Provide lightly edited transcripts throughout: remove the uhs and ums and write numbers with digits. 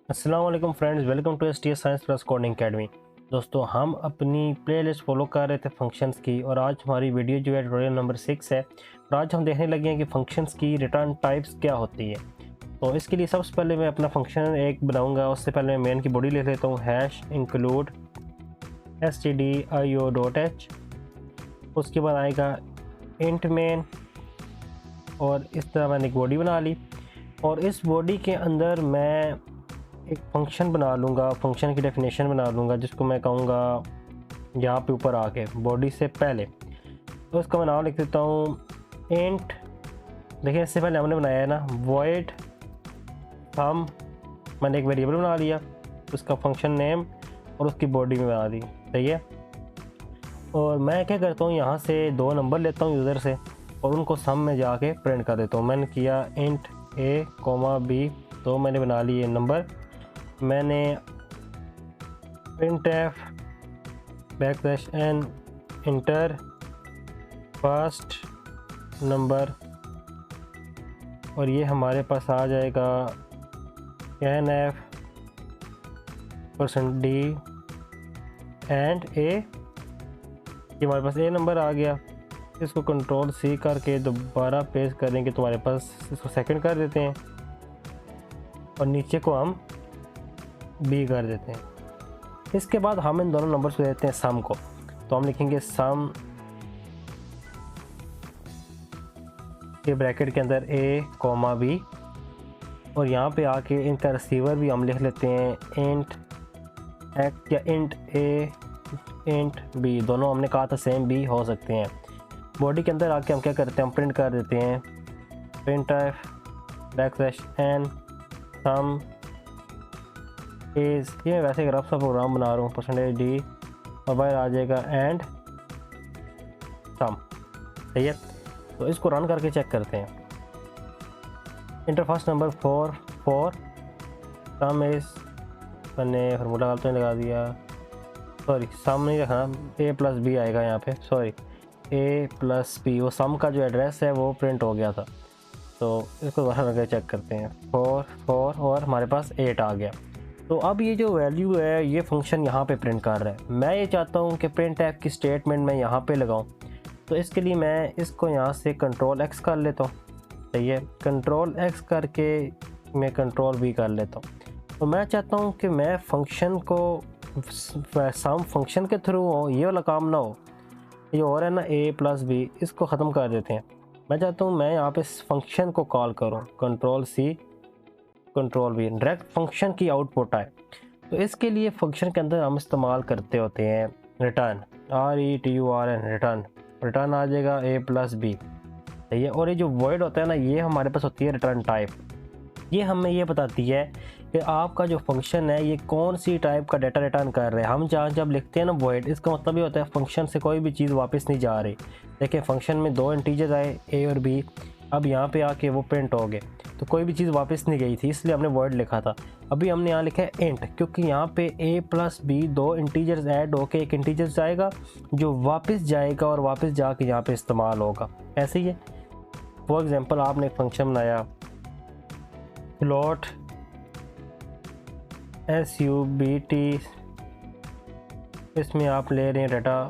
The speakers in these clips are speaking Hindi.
अस्सलाम वालेकुम friends, welcome to STS science plus coding academy. दोस्तों, हम अपनी प्लेलिस्ट फॉलो कर रहे थे फंक्शंस की और आज हमारी वीडियो जो है ट्यूटोरियल नंबर 6 है। और आज हम देखने लगे हैं कि फंक्शंस की रिटर्न टाइप्स क्या होती है। तो इसके लिए सबसे पहले मैं अपना फंक्शन एक बनाऊंगा। उससे पहले मैं मेन की बॉडी लिख लेता हूँ #include stdio.h। उसके बाद आएगा इंट मेन और इस तरह मैंने एक बॉडी बना ली। और इस बॉडी के अंदर मैं एक फंक्शन बना लूँगा, फंक्शन की डेफिनेशन बना लूँगा जिसको मैं कहूँगा यहाँ पे ऊपर आके बॉडी से पहले। तो उसका मैं नाम लिख देता हूँ इंट। देखिए, इससे पहले हमने बनाया है ना वॉइड हम, मैंने एक वेरिएबल बना लिया, उसका फंक्शन नेम और उसकी बॉडी में बना दी। सही है। और मैं क्या करता हूँ, यहाँ से दो नंबर लेता हूँ यूज़र से और उनको सम में जाके प्रिंट कर देता हूँ। मैंने किया इंट a, b, तो मैंने बना लिए नंबर। मैंने printf \n inter first number और ये हमारे पास आ जाएगा nf %d एंड a। ये हमारे पास a नंबर आ गया। इसको कंट्रोल C करके दोबारा पेस्ट करेंगे तो हमारे पास इसको सेकंड कर देते हैं और नीचे को हम b कर देते हैं। इसके बाद हम इन दोनों नंबर्स को देते हैं सम को। तो हम लिखेंगे सम के ब्रैकेट के अंदर a, b और यहाँ पे आके इनका रिसीवर भी हम लिख लेते हैं इंट x या इंट a इंट b। दोनों हमने कहा था सेम b हो सकते हैं। बॉडी के अंदर आके हम क्या करते हैं, हम प्रिंट कर देते हैं printf \n सम इज़, ये वैसे एक रफ सा प्रोग्राम बना रहा हूँ, %d और बाहर आ जाएगा एंड सम। सही है। तो इसको रन करके चेक करते हैं। Inter first number 4 some is, मैंने फार्मूला गलत लगा दिया, सॉरी सम नहीं रखा, a + b आएगा यहाँ पे, सॉरी a + b। वो सम का जो एड्रेस है वो प्रिंट हो गया था। तो इसको दोबारा करके चेक करते हैं 4 और हमारे पास 8 आ गया। तो अब ये जो वैल्यू है ये फंक्शन यहाँ पे प्रिंट कर रहा है। मैं ये चाहता हूँ कि printf की स्टेटमेंट मैं यहाँ पे लगाऊँ। तो इसके लिए मैं इसको यहाँ से कंट्रोल X कर लेता हूँ। सही है। कंट्रोल X करके मैं कंट्रोल V कर लेता हूँ। तो मैं चाहता हूँ कि मैं फंक्शन को सम फंक्शन के थ्रू हो, ये वाला काम ना हो। ये और है ना a + b, इसको ख़त्म कर देते हैं। मैं चाहता हूँ मैं यहाँ पे इस फंक्शन को कॉल करूँ, control C control V, direct function की आउटपुट आए। तो इसके लिए फंक्शन के अंदर हम इस्तेमाल करते होते हैं रिटर्न, RETURN। रिटर्न आ जाएगा a + b। सही है। और ये जो वॉइड होता है ना, ये हमारे पास होती है रिटर्न टाइप। ये हमें ये बताती है कि आपका जो फंक्शन है ये कौन सी टाइप का डाटा रिटर्न कर रहे हैं। हम जब लिखते हैं ना वॉइड, इसका मतलब ये होता है फंक्शन से कोई भी चीज़ वापस नहीं जा रही। देखिए, फंक्शन में दो इंटीजर आए a और b, अब यहाँ पे आके वो प्रिंट हो गए, तो कोई भी चीज़ वापस नहीं गई थी, इसलिए हमने वॉइड लिखा था। अभी हमने यहाँ लिखा है इंट, क्योंकि यहाँ पे a + b दो इंटीजर्स ऐड होके एक इंटीजर जाएगा जो वापस जाएगा और वापस जाके यहाँ पे इस्तेमाल होगा। ऐसे ही है। फॉर एग्जाम्पल, आपने एक फंक्शन बनाया फ्लोट SUBT, इसमें आप ले रहे हैं data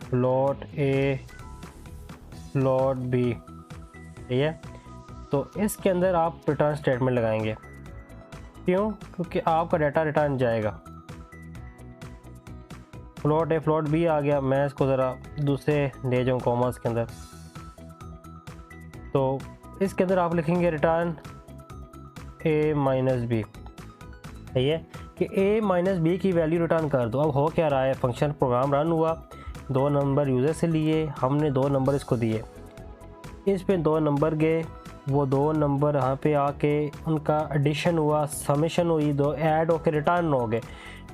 float A float B। ठीक है। तो इसके अंदर आप रिटर्न स्टेटमेंट लगाएंगे। क्यों? क्योंकि आपका डाटा रिटर्न जाएगा। फ्लोट A फ्लोट B आ गया, मैं इसको ज़रा दूसरे ले जाऊँ कॉमर्स के अंदर। तो इसके अंदर आप लिखेंगे रिटर्न a - b। सही है कि a - b की वैल्यू रिटर्न कर दो। अब हो क्या रहा है, फंक्शन प्रोग्राम रन हुआ, दो नंबर यूज़र से लिए, हमने दो नंबर इसको दिए, इस पे दो नंबर गए, वो दो नंबर यहाँ पे आके उनका एडिशन हुआ, समेशन हुई, दो ऐड होके रिटर्न हो गए।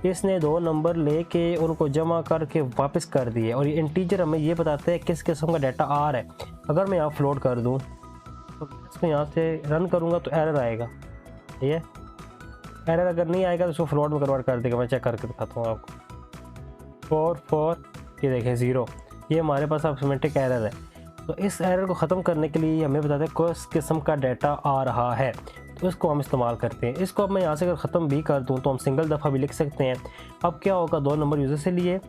इसने दो नंबर लेके उनको जमा करके वापस कर दिए और ये इंटीजर हमें ये बताते हैं किस किस्म का डाटा आ रहा है। अगर मैं यहाँ फ्लोट कर दूँ तो इसको यहाँ से रन करूँगा तो एरर आएगा। ठीक है। एरर अगर नहीं आएगा तो उसको फ्लोट में कन्वर्ट कर देगा। मैं चेक करके दिखाता हूँ आपको। 4 ये देखें 0, ये हमारे पास अर्थमेटिक एरर है। तो इस एरर को ख़त्म करने के लिए हमें बताते हैं किस किस्म का डाटा आ रहा है, तो इसको हम इस्तेमाल करते हैं। इसको अब मैं यहाँ से अगर ख़त्म भी कर दूँ तो हम सिंगल दफ़ा भी लिख सकते हैं। अब क्या होगा, 2 नंबर यूज़र से लिए,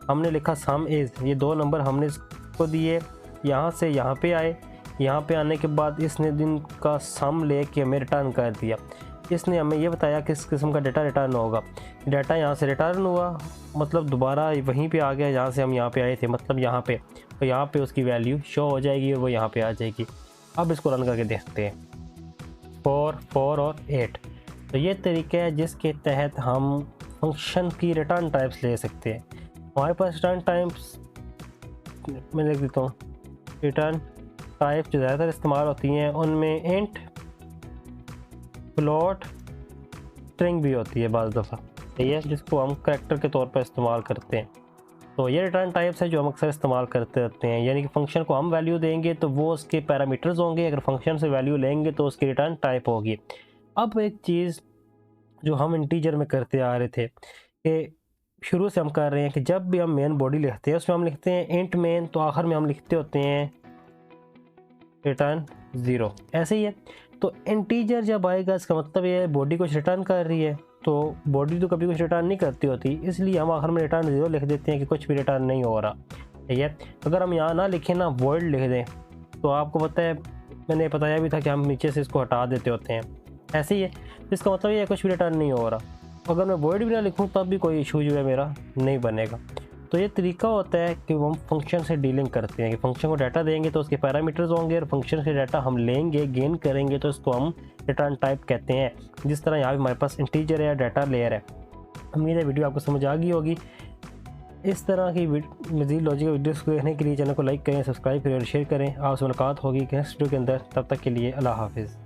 हमने लिखा सम इज़, ये 2 नंबर हमने इसको दिए, यहाँ से यहाँ पे आए, यहाँ पे आने के बाद इसने दिन का सम ले के हमें रिटर्न कर दिया। इसने हमें ये बताया किस किस्म का डाटा रिटर्न होगा। डाटा यहाँ से रिटर्न हुआ, मतलब दोबारा वहीं पे आ गया जहाँ से हम यहाँ पे आए थे, मतलब यहाँ पे, तो यहाँ पे उसकी वैल्यू शो हो जाएगी और वो यहाँ पे आ जाएगी। अब इसको रन करके देखते हैं, 4, 4 और 8। तो ये तरीका है जिसके तहत हम फंक्शन की रिटर्न टाइप्स ले सकते हैं। हमारे पास रिटर्न टाइप्स मैं लिख देता हूँ, रिटर्न टाइप जो ज़्यादातर इस्तेमाल होती हैं उनमें इंट, फ्लोट, स्ट्रिंग भी होती है बाज़ दफ़ा, सही है, जिसको हम करैक्टर के तौर पर इस्तेमाल करते हैं। तो ये रिटर्न टाइप्स है जो हम अक्सर इस्तेमाल करते रहते हैं, यानी कि फ़ंक्शन को हम वैल्यू देंगे तो वो उसके पैरामीटर्स होंगे, अगर फंक्शन से वैल्यू लेंगे तो उसकी रिटर्न टाइप होगी। अब एक चीज़ जो हम इंटीजर में करते आ रहे थे कि शुरू से हम कर रहे हैं कि जब भी हम मेन बॉडी लिखते हैं उसमें हम लिखते हैं इंट मेन, तो आखिर में हम लिखते होते हैं रिटर्न 0, ऐसे ही है। तो इंटीजर जब आएगा इसका मतलब ये है बॉडी कुछ रिटर्न कर रही है, तो बॉडी तो कभी कुछ रिटर्न नहीं करती होती, इसलिए हम आखिर में रिटर्न 0 लिख देते हैं कि कुछ भी रिटर्न नहीं हो रहा, ठीक है। अगर हम यहाँ ना लिखें ना, वॉइड लिख दें, तो आपको पता है मैंने बताया भी था कि हम नीचे से इसको हटा देते होते हैं, ऐसे ही है। इसका मतलब ये है कुछ भी रिटर्न नहीं हो रहा। अगर मैं वॉइड भी ना लिखूँ तब भी कोई इशू जो है मेरा नहीं बनेगा। तो ये तरीका होता है कि हम फंक्शन से डीलिंग करते हैं कि फंक्शन को डाटा देंगे तो उसके पैरामीटर्स होंगे, और फंक्शन से डाटा हम लेंगे गेन करेंगे तो इसको हम रिटर्न टाइप कहते हैं। जिस तरह यहाँ पे हमारे पास इंटीजर है, डाटा लेयर है। उम्मीद है वीडियो आपको समझ आ गई होगी। इस तरह की मज़ीद लॉजिकल वीडियोस को देखने के लिए चैनल को लाइक करें, सब्सक्राइब करें और शेयर करें। आपसे मुलाकात होगी नेक्स्ट वीडियो के अंदर, तब तक के लिए अल्लाह हाफिज़।